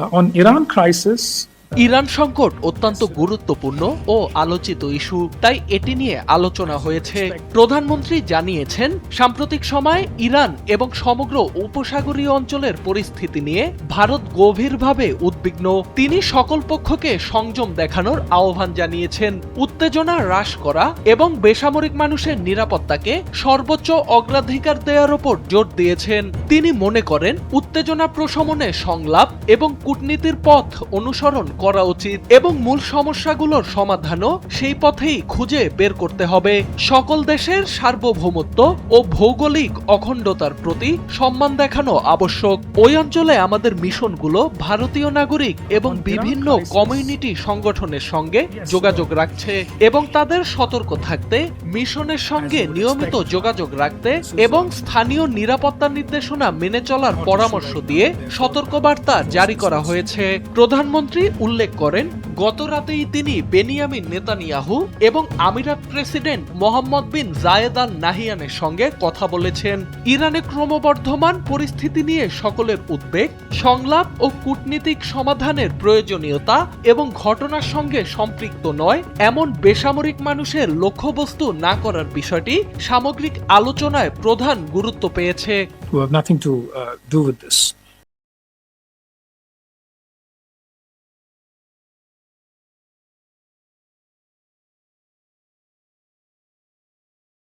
On Iran crisis, Iran সংকট অত্যন্ত গুরুত্বপূর্ণ ও আলোচিত ইস্যু, তাই এটি নিয়ে আলোচনা হয়েছে। প্রধানমন্ত্রী জানিয়েছেন, সাম্প্রতিক সময়ে ইরান এবং সমগ্র উপসাগরীয় অঞ্চলের পরিস্থিতি নিয়ে ভারত গভীরভাবে উদ্বিগ্ন। তিনি সকল পক্ষকে সংযম দেখানোর আহ্বান জানিয়েছেন, উত্তেজনা হ্রাস করা এবং বেসামরিক মানুষের নিরাপত্তাকে সর্বোচ্চ অগ্রাধিকার দেওয়ার ওপর জোর দিয়েছেন। তিনি মনে করেন, উত্তেজনা প্রশমনে সংলাপ এবং কূটনীতির পথ অনুসরণ করা উচিত এবং মূল সমস্যাগুলোর সমাধানও সেই পথেই খুঁজে বের করতে হবে। সকল দেশের সার্বভৌমত্ব ও ভৌগোলিক অখণ্ডতার প্রতি সম্মান দেখানো আবশ্যক। ওই অঞ্চলে আমাদের মিশনগুলো ভারতীয় নাগরিক এবং বিভিন্ন কমিউনিটি সংগঠনের সঙ্গে যোগাযোগ রাখছে এবং তাদের সতর্ক থাকতে, মিশনের সঙ্গে নিয়মিত যোগাযোগ রাখতে এবং স্থানীয় নিরাপত্তা নির্দেশনা মেনে চলার পরামর্শ দিয়ে সতর্কবার্তা জারি করা হয়েছে। প্রধানমন্ত্রী উল্লেখ করেন, গত রাতেই তিনি বেনিয়ামিন নেতানিয়াহু এবং আমিরাত প্রেসিডেন্ট মোহাম্মদ বিন জায়েদ আল নাহিয়ানের সঙ্গে কথা বলেছেন। ইরানে ক্রমবর্ধমান পরিস্থিতি নিয়ে সকলের উদ্বেগ, সংলাপ ও কূটনীতিক সমাধানের প্রয়োজনীয়তা এবং ঘটনার সঙ্গে সম্পৃক্ত নয় এমন বেসামরিক মানুষের লক্ষ্যবস্তু না করার বিষয়টি সামগ্রিক আলোচনায় প্রধান গুরুত্ব পেয়েছে। who have nothing to do with this.